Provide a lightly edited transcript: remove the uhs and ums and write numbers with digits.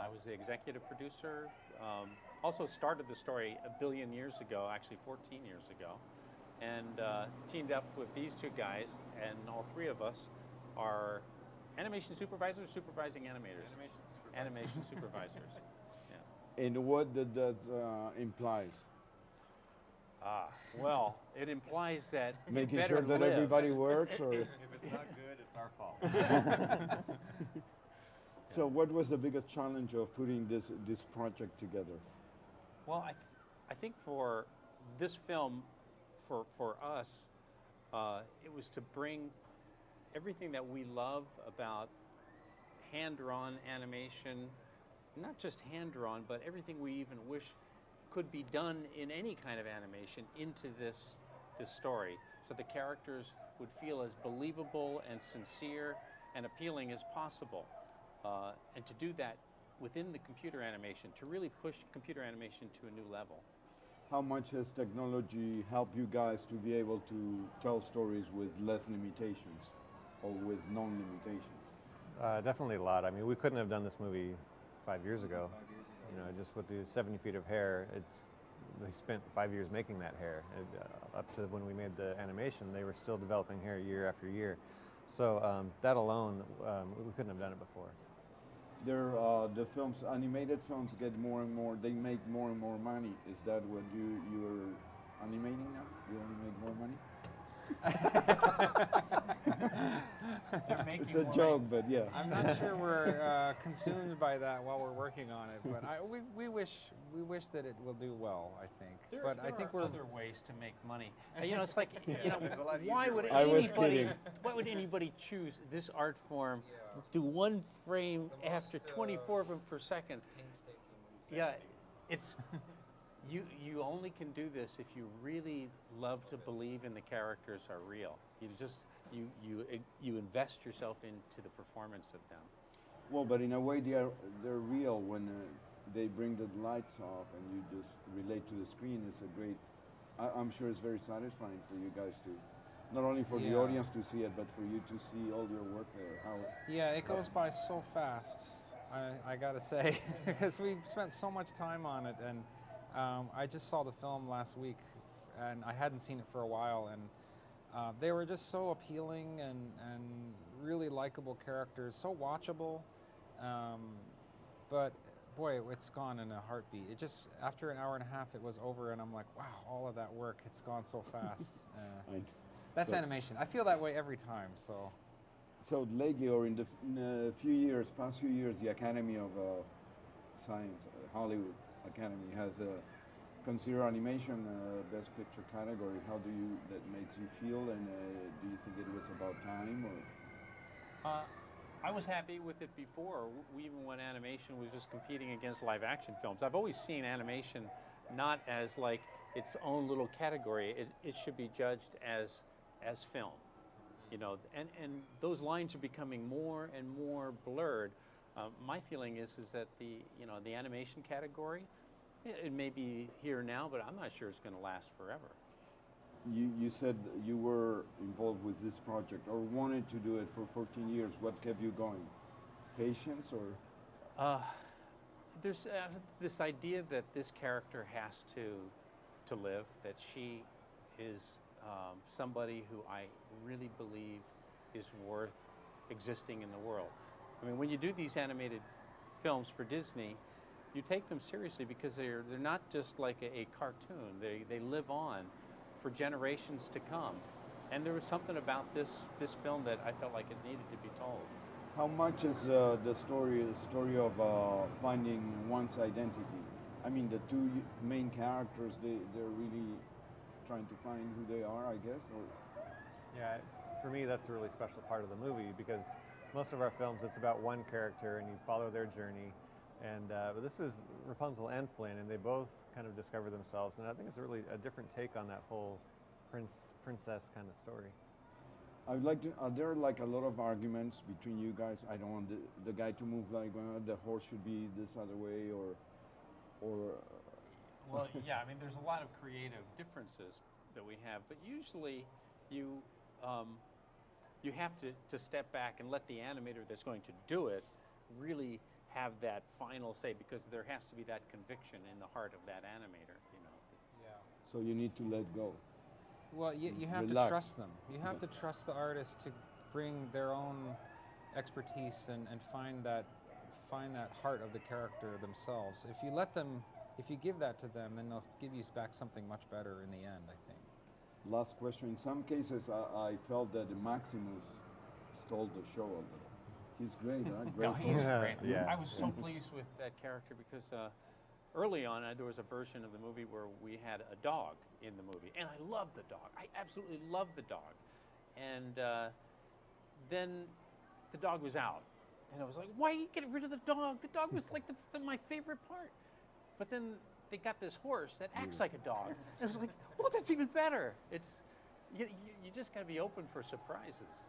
I was the executive producer. Also started the story a billion years ago, actually 14 years ago, and teamed up with these two guys, and all three of us are animation supervisors, supervising animators. Animation supervisors. Yeah. And what did that implies? Well, it implies that you Making better sure that live. everybody works, or If it's not good, it's our fault. so. What was the biggest challenge of putting this project together? Well, I think for this film, for us, it was to bring everything that we love about hand-drawn animation, not just hand-drawn, but everything we even wish could be done in any kind of animation into this story, so the characters would feel as believable and sincere and appealing as possible. And to do that within the computer animation, to really push computer animation to a new level. How much has technology helped you guys to be able to tell stories with less limitations or with non-limitations? Definitely a lot. I mean, we couldn't have done this movie 5 years ago. You know, just with the 70 feet of hair, they spent 5 years making that hair. Up to when we made the animation, they were still developing hair year after year. So that alone, we couldn't have done it before. The films, animated films, get more and more. They make more and more money. Is that what you're animating now? You only make more money? It's a joke, but yeah. I'm not sure we're consumed by that while we're working on it, but we wish that it will do well. I think, There I think are we're other ways to make money. You know, it's like there's a lot why easier would ways. I was anybody kidding. why would anybody choose this art form? Do one frame after 24 of them per second. Yeah, it's. You only can do this if you really love to believe in the characters are real. You invest yourself into the performance of them. Well, but in a way they're real when they bring the lights off and you just relate to the screen. It's a great. I'm sure it's very satisfying for you guys to, not only for the Yeah. audience to see it, but for you to see all your work there. Yeah, it goes by so fast. I gotta say, because we spent so much time on it, and I just saw the film last week, and I hadn't seen it for a while, and they were just so appealing and really likable characters, so watchable. But boy, it's gone in a heartbeat. It just, after an hour and a half, it was over, and I'm like, wow, all of that work, it's gone so fast. That's animation. I feel that way every time. So lately, or in the past few years, the Academy of Science, Hollywood Academy, has considered animation Best Picture category. How that makes you feel, and do you think it was about time, or? I was happy with it before, even when animation was just competing against live action films. I've always seen animation not as like its own little category. It should be judged as film. You know, and those lines are becoming more and more blurred. My feeling is that the animation category, it may be here now, but I'm not sure it's going to last forever. You said you were involved with this project or wanted to do it for 14 years. What kept you going? Patience, or? There's this idea that this character has to live, that she is somebody who I really believe is worth existing in the world. I mean, when you do these animated films for Disney, you take them seriously because they're not just like a cartoon. They live on for generations to come. And there was something about this film that I felt like it needed to be told. How much is the story of finding one's identity? I mean, the two main characters, they're really trying to find who they are, I guess, or? Yeah, for me, that's a really special part of the movie, because most of our films, it's about one character and you follow their journey. And but this was Rapunzel and Flynn, and they both kind of discover themselves. And I think it's really a different take on that whole princess kind of story. I would like to. Are there like a lot of arguments between you guys? I don't want the guy to move like the horse should be this other way, or. Well, yeah. I mean, there's a lot of creative differences that we have, but usually you have to step back and let the animator that's going to do it really have that final say, because there has to be that conviction in the heart of that animator, you know. Yeah. So you need to let go. Well, you have Relax. to trust them. You have to trust the artist to bring their own expertise and find that heart of the character themselves. If you let them, if you give that to them, then they'll give you back something much better in the end, I think. Last question. In some cases, I felt that Maximus stole the show a little. He's great, huh? Great. No, he's Yeah, great. yeah. I was so pleased with that character because early on there was a version of the movie where we had a dog in the movie, and I loved the dog. I absolutely loved the dog. And then the dog was out, and I was like, "Why are you getting rid of the dog? The dog was like my favorite part." But then they got this horse that acts like a dog, and I was like, "Oh, that's even better." It's you just got to be open for surprises.